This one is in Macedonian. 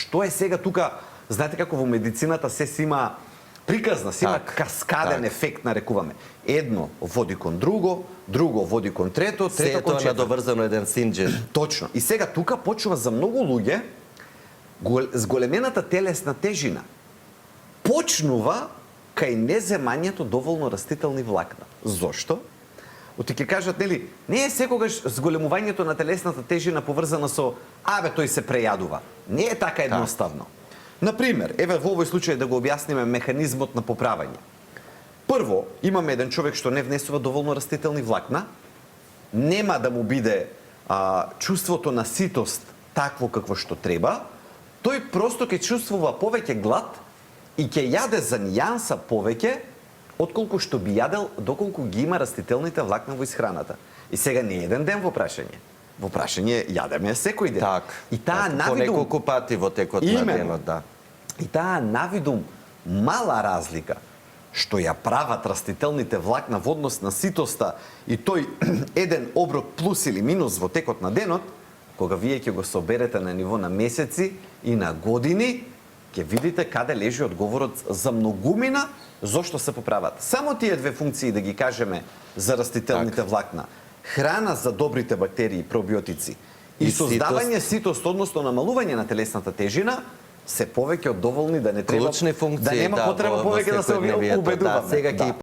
што е сега тука, знаете како во медицината се си има приказна, си има каскаден ефект, нарекуваме. Едно води кон друго, друго води кон трето, трето кон четврто. Сето е надоврзано еден синџир. Точно. И сега тука почнува за многу луѓе зголемената телесна тежина почнува кај неземањето доволно растителни влакна. Зошто? Оти ќе кажат, нели, не е секогаш зголемувањето на телесната тежина поврзана со тој се прејадува. Не е така едноставно. Например, еве во овој случај да го објасниме механизмот на поправање. Прво, имаме еден човек што не внесува доволно растителни влакна, нема да му биде чувството на ситост такво какво што треба, тој просто ќе чувствува повеќе глад и ќе јаде за нијанса повеќе отколку што би јадел доколку ги има растителните влакна во исхраната. И сега не еден ден во прашање. Во прашање јадеме секој ден. Так. И таа навидум... По неколку пати во текот на денот, да. И таа навидум мала разлика што ја прават растителните влакна во однос на ситоста и тој еден оброк плюс или минус во текот на денот, кога вие ќе го соберете на ниво на месеци и на години, ќе видите каде лежи одговорот за многумина зошто се поправат. Само тие две функции да ги кажеме за растителните влакна. Храна за добрите бактерии, пробиотици и создавање ситост, односно намалување на телесната тежина, се повеќе од доволни да не треба клучни функции, да нема потреба повеќе да се убедуваме. Сега ќе